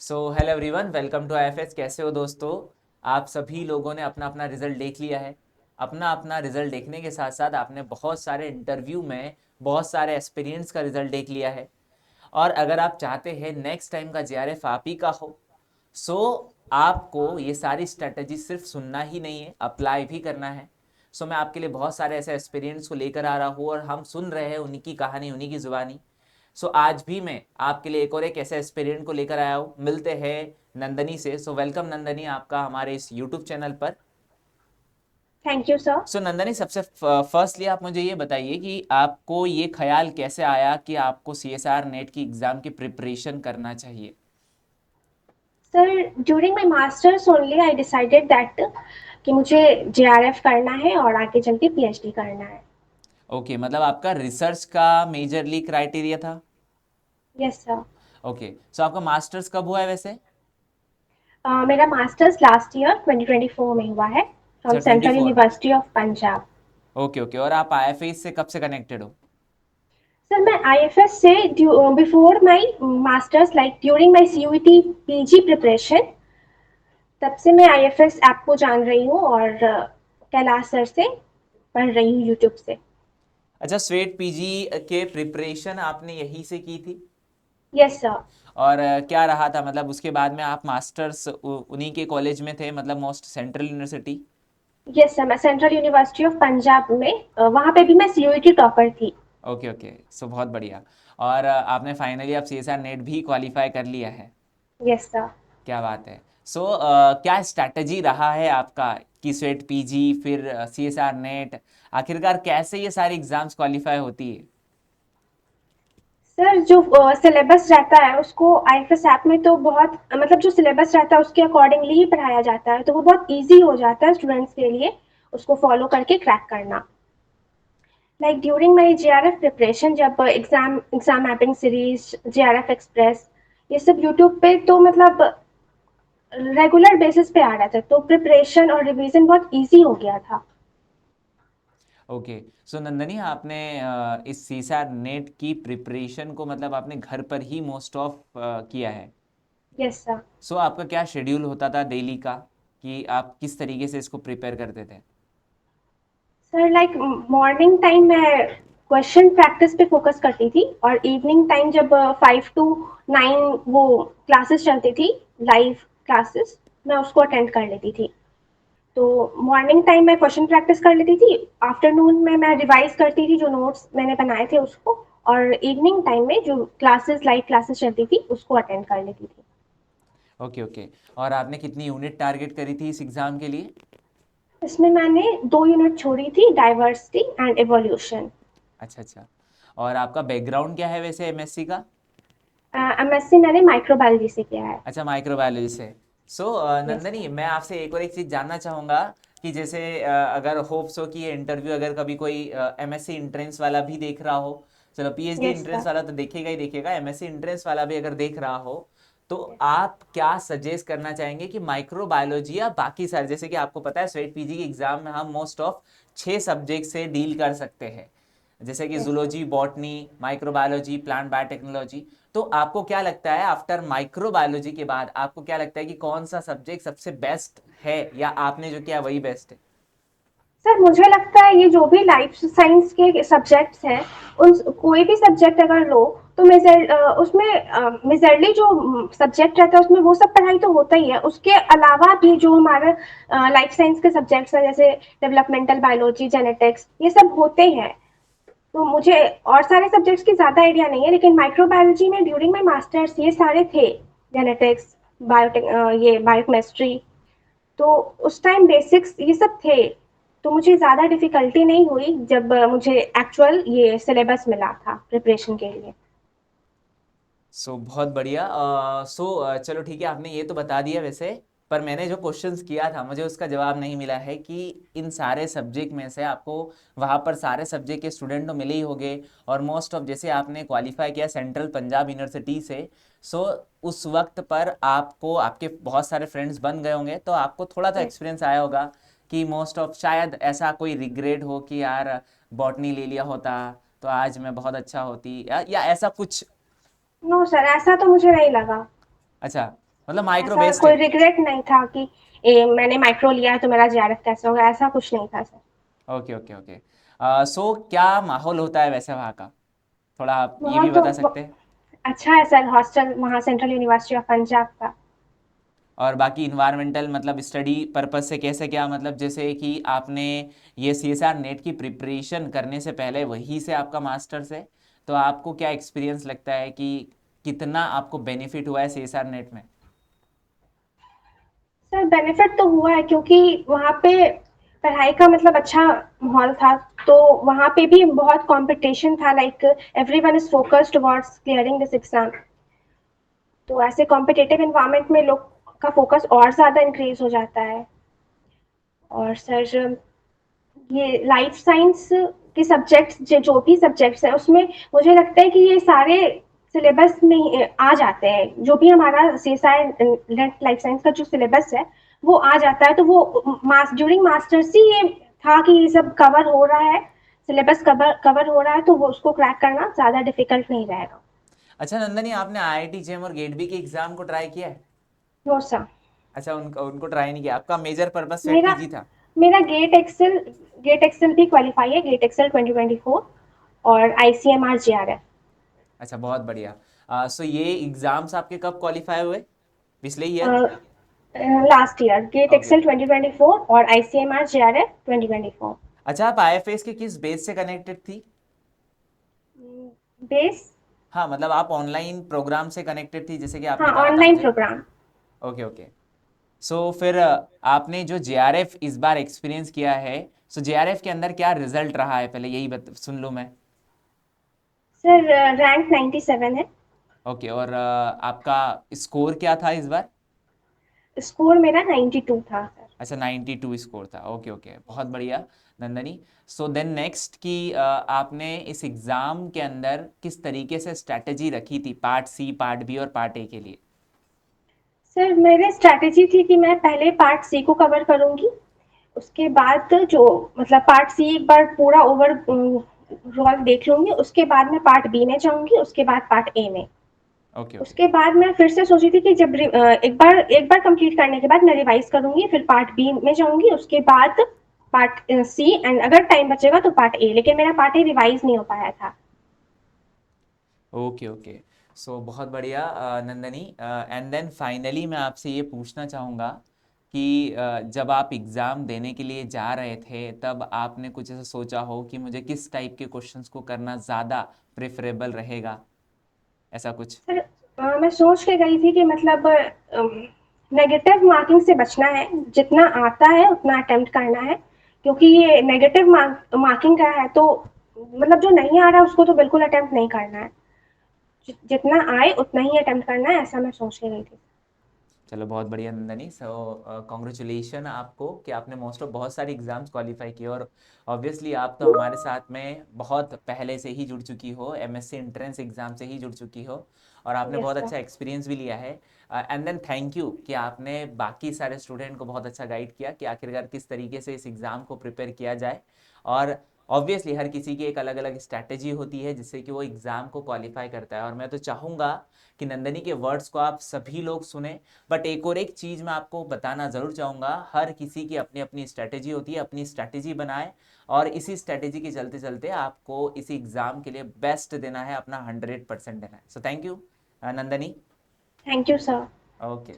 Hello everyone, welcome to IFS. कैसे हो दोस्तों? आप सभी लोगों ने अपना अपना रिजल्ट देख लिया है। अपना अपना रिजल्ट देखने के साथ साथ आपने बहुत सारे इंटरव्यू में बहुत सारे एक्सपीरियंस का रिजल्ट देख लिया है। और अगर आप चाहते हैं नेक्स्ट टाइम का जेआरएफ आप ही का हो, सो आपको ये सारी स्ट्रेटजी सिर्फ सुनना ही नहीं है, अप्लाई भी करना है। मैं आपके लिए बहुत सारे ऐसे एक्सपीरियंस को लेकर आ रहा हूँ और हम सुन रहे हैं उन्हीं की कहानी, उन्हीं की जुबानी। आज भी मैं आपके लिए एक और एक ऐसे एक्सपेरिमेंट को लेकर आया हूँ। मिलते हैं नंदनी से। वेलकम नंदनी, आपका हमारे इस यूट्यूब चैनल पर। Thank you sir. नंदनी, सबसे फर्स्टली आप मुझे ये बताइए कि आपको ये ख्याल कैसे आया कि आपको सीएसआर नेट की एग्ज़ाम की प्रिपरेशन करना चाहिए? Sir, during my masters only I decided that कि मुझे जेआरएफ करना है और आगे चल के पीएचडी करना है। ओके, मतलब आपका रिसर्च का मेजरली क्राइटेरिया था। Yes sir. ओके, आपका मास्टर्स कब हुआ है वैसे? मेरा मास्टर्स लास्ट ईयर 2024 में हुआ है फ्रॉम अच्छा, सेंट्रल 24 में। University of Punjab. Okay okay, और आप आईएफएस से कब से कनेक्टेड हो? सर, मैं आईएफएस से before my masters like during my CUET PG preparation, तब से मैं आईएफएस ऐप को जान रही हूँ और कैलाश सर से पढ़ रही हूँ यूट्यूब से। अच्छा, स्वेट पीजी के प्रिपरेशन आपने यहीं से की थी? Yes sir. और क्या रहा था, मतलब उसके बाद में आप मास्टर्स उन्हीं के कॉलेज में थे, मतलब most central university? Yes sir, मैं सेंट्रल यूनिवर्सिटी ऑफ पंजाब में, वहाँ पे भी मैं सीयूईटी टॉपर थी। ओके ओके, बहुत बढ़िया। और आपने फाइनली अब सीएसआर नेट भी क्वालिफाई कर लिया है। Yes sir. क्या बात है। क्या स्ट्रैटेजी रहा है आपका कि स्वेट पीजी फिर सीएसआर नेट, आखिरकार कैसे ये सारी एग्जाम्स क्वालिफाई होती है? सर, जो सिलेबस रहता है उसको आईएफएस ऐप में तो बहुत मतलब जो सिलेबस रहता है उसके अकॉर्डिंगली ही पढ़ाया जाता है, तो वो बहुत इजी हो जाता है स्टूडेंट्स के लिए उसको फॉलो करके क्रैक करना। Like during my JRF preparation, जब exam mapping series, JRF express, ये सब यूट्यूब पे तो मतलब रेगुलर बेसिस पे आ रहा था, तो प्रिपरेशन और रिवीजन बहुत इजी हो गया था। ओके, नंदनी, आपने इस सीएसआर नेट की प्रिपरेशन को मतलब आपने घर पर ही मोस्ट ऑफ किया है। Yes sir. आपका क्या शेड्यूल होता था डेली का, कि आप किस तरीके से इसको प्रिपेयर करते थे? सर, लाइक मॉर्निंग टाइम मैं क्वेश्चन प्रैक्टिस पे फोकस करती थी, और इवनिंग टाइम जब 5 to 9 वो क्लासेस चलती थी, लाइव क्लासेस, मैं उसको अटेंड कर लेती थी। तो मॉर्निंग टाइम मैं क्वेश्चन प्रैक्टिस कर लेती थी, आफ्टरनून में मैं रिवाइज करती थी जो नोट्स मैंने बनाए थे उसको, और इवनिंग टाइम में जो क्लासेस, लाइव क्लासेस चलती थी, उसको अटेंड कर लेती थी। ओके ओके, और आपने कितनी यूनिट टारगेट करी थी इस एग्ज़ाम के लिए? इसमें मैंने 2 यूनिट छोड़ी थी, डाइवर्सिटी एंड एवोल्यूशन। अच्छा अच्छा, और आपका बैकग्राउंड क्या है वैसे एमएससी का? एमएससी मैंने माइक्रोबायोलॉजी से किया है। अच्छा, माइक्रोबायोलॉजी से। Yes Nandini, sir. मैं आपसे एक और एक चीज़ जानना चाहूँगा कि जैसे अगर होप्स हो कि ये इंटरव्यू अगर कभी कोई एमएससी इंट्रेंस वाला भी देख रहा हो, चलो पीएचडी यस इंट्रेंस सर। वाला तो देखेगा ही देखेगा, एमएससी इंट्रेंस वाला भी अगर देख रहा हो, तो आप क्या सजेस्ट करना चाहेंगे कि माइक्रोबायोलॉजी या बाकी सारे, जैसे कि आपको पता है स्वेट पीजी की एग्जाम में हम मोस्ट ऑफ 6 सब्जेक्ट से डील कर सकते हैं, जैसे कि yes sir. Zoology, botany, microbiology, plant biotechnology. तो आपको क्या लगता है आफ्टर माइक्रोबायोलॉजी के बाद आपको क्या लगता है कि कौन सा सब्जेक्ट सबसे बेस्ट है, या आपने जो किया वही बेस्ट है? सर, मुझे लगता है ये जो भी लाइफ साइंस के सब्जेक्ट्स हैं, उन कोई भी सब्जेक्ट अगर लो तो उसमें मेजरली जो सब्जेक्ट रहता है उसमें वो सब पढ़ाई तो होता ही है, उसके अलावा भी जो हमारे लाइफ साइंस के सब्जेक्ट्स हैं, जैसे डेवलपमेंटल बायोलॉजी, जेनेटिक्स, ये सब होते हैं। तो मुझे और सारे सब्जेक्ट्स की ज़्यादा आइडिया नहीं है, लेकिन माइक्रोबायोलॉजी में ड्यूरिंग माई मास्टर्स ये सारे थे, जेनेटिक्स, बायोटेक, ये बायोकेमिस्ट्री, तो उस टाइम बेसिक्स ये सब थे, तो मुझे ज़्यादा डिफिकल्टी नहीं हुई जब मुझे एक्चुअल ये सिलेबस मिला था प्रिपरेशन के लिए। बहुत बढ़िया। चलो ठीक है, आपने ये तो बता दिया वैसे। पर मैंने जो क्वेश्चंस किया था मुझे उसका जवाब नहीं मिला है कि इन सारे सब्जेक्ट में से आपको वहाँ पर सारे सब्जेक्ट के स्टूडेंट तो मिले ही होंगे, और मोस्ट ऑफ जैसे आपने क्वालिफाई किया सेंट्रल पंजाब यूनिवर्सिटी से, सो उस वक्त पर आपको आपके बहुत सारे फ्रेंड्स बन गए होंगे, तो आपको थोड़ा तो यस। एक्सपीरियंस आया होगा कि मोस्ट ऑफ शायद ऐसा कोई रिग्रेट हो कि यार बॉटनी ले लिया होता तो आज मैं बहुत अच्छा होती, या ऐसा कुछ। नो सर, ऐसा तो मुझे नहीं लगा। अच्छा, मतलब माइक्रो ऐसा बेस्ड कोई है। रिग्रेट नहीं था कि मैंने माइक्रो लिया है तो मेरा जेआरएफ कैसे होगा, ऐसा कुछ नहीं था sir. Okay okay okay. So क्या माहौल होता है वैसे वहाँ का, थोड़ा आप ये वहाँ भी तो बता सकते हैं? अच्छा है सर, हॉस्टल वहाँ सेंट्रल यूनिवर्सिटी ऑफ पंजाब का। और बाकी इन्वायरमेंटल मतलब स्टडी पर्पस से कैसे क्या, मतलब जैसे कि आपने ये सीएसआर नेट की प्रिपरेशन करने से पहले वहीं से आपका मास्टर्स है, तो आपको क्या एक्सपीरियंस लगता है कि कितना आपको बेनिफिट हुआ है सीएसआर नेट में? सर बेनिफिट तो हुआ है क्योंकि वहाँ पे पढ़ाई का मतलब अच्छा माहौल था। तो वहाँ पे भी बहुत कंपटीशन था, like everyone is focused towards clearing this exam. तो ऐसे कॉम्पिटिटिव इन्वायरमेंट में लोग का फोकस और ज़्यादा इंक्रीज हो जाता है। और सर ये लाइफ साइंस के सब्जेक्ट्स जो भी सब्जेक्ट्स हैं उसमें मुझे लगता है कि ये सारे सिलेबस में आ जाते हैं। जो भी हमारा लाइफ साइंस का जो सिलेबस है वो आ जाता है। तो वो ड्यूरिंग मास्टर्स ही ये था कि ये सब कवर हो रहा है, सिलेबस कवर हो रहा है, तो वो उसको क्रैक करना ज़्यादा डिफिकल्ट नहीं रहेगा। अच्छा नंदनी, आपने आईआईटी जेम और गेट बी के एग्जाम को ट्राई किया है? No sir. अच्छा उनको उनको ट्राई नहीं किया, आपका मेजर पर्पस सेट मेरा पीजी था? मेरा गेट एक्सेल भी क्वालिफाई है, गेट एक्सेल 2024 और आईसीएमआर जेआरएफ। अच्छा बहुत बढ़िया। सो ये एग्जाम्स आपके कब क्वालिफाई हुए, पिछले year? Last year GATE okay XL okay. 2024 और आईसीएमआर जेआरएफ 2024। अच्छा आप आईएफएस के किस बेस से कनेक्टेड थी? बेस। हाँ मतलब आप ऑनलाइन प्रोग्राम से कनेक्टेड थी जैसे कि हाँ, आपने कहा था ऑनलाइन मुझे? प्रोग्राम। Okay okay. सो फिर आपने जो जेआरएफ इस बार एक्सपीरियंस किया है, सो जेआरएफ के अंदर क्या रिजल्ट रहा है, पहले यही सुन लूँ मैं। सर रैंक 97 है। ओके, और आपका स्कोर क्या था इस बार? स्कोर मेरा 92 था सर। अच्छा 92 स्कोर था, ओके ओके, बहुत बढ़िया नंदनी। सो देन नेक्स्ट कि आपने इस एग्ज़ाम के अंदर किस तरीके से स्ट्रैटेजी रखी थी पार्ट सी, पार्ट बी और पार्ट ए के लिए? सर मेरी स्ट्रैटेजी थी कि मैं पहले पार्ट सी को कवर करूंगी, उसके बाद जो मतलब पार्ट सी एक बार पूरा ओवर रोल देख लूंगी, उसके बाद मैं पार्ट बी में जाऊंगी, उसके बाद पार्ट ए में। Okay okay. उसके बाद मैं फिर से सोची थी कि जब एक बार कंप्लीट करने के बाद मैं रिवाइज करूंगी, फिर पार्ट बी में जाऊंगी, उसके बाद पार्ट सी, एंड अगर टाइम बचेगा तो पार्ट ए। लेकिन मेरा पार्ट ए रिवाइज नहीं हो पाया था। Okay okay. सो बहुत बढ़िया नंदनी। एंड देन फाइनली मैं आपसे ये पूछना चाहूँगा कि जब आप एग्ज़ाम देने के लिए जा रहे थे तब आपने कुछ ऐसा सोचा हो कि मुझे किस टाइप के क्वेश्चंस को करना ज़्यादा प्रेफरेबल रहेगा, ऐसा कुछ? सर मैं सोच के गई थी कि मतलब नेगेटिव मार्किंग से बचना है, जितना आता है उतना अटेम्प्ट करना है। क्योंकि ये नेगेटिव मार्किंग का है, तो मतलब जो नहीं आ रहा है उसको तो बिल्कुल अटेम्प्ट नहीं करना है। जितना आए उतना ही अटेम्प्ट करना है, ऐसा मैं सोच के गई थी। चलो बहुत बढ़िया नंदनी। सो कॉन्ग्रेचुलेशन आपको कि आपने मोस्ट ऑफ बहुत सारी एग्जाम्स क्वालिफाई किए, और ऑब्वियसली आप तो हमारे साथ में बहुत पहले से ही जुड़ चुकी हो, एमएससी एंट्रेंस एग्जाम से ही जुड़ चुकी हो, और आपने यस बहुत सर। अच्छा एक्सपीरियंस भी लिया है। एंड देन थैंक यू कि आपने बाकी सारे स्टूडेंट को बहुत अच्छा गाइड किया कि आखिरकार किस तरीके से इस एग्ज़ाम को प्रिपेयर किया जाए। और ऑब्वियसली हर किसी की एक अलग अलग स्ट्रैटेजी होती है जिससे कि वो एग्ज़ाम को क्वालिफाई करता है, और मैं तो चाहूँगा कि नंदनी के वर्ड्स को आप सभी लोग सुने। बट एक और एक चीज़ मैं आपको बताना ज़रूर चाहूँगा, हर किसी की अपनी अपनी स्ट्रैटेजी होती है, अपनी स्ट्रैटेजी बनाए, और इसी स्ट्रैटेजी के चलते चलते आपको इसी एग्ज़ाम के लिए बेस्ट देना है, अपना 100% देना है। So thank you Nandini. Thank you sir. Okay.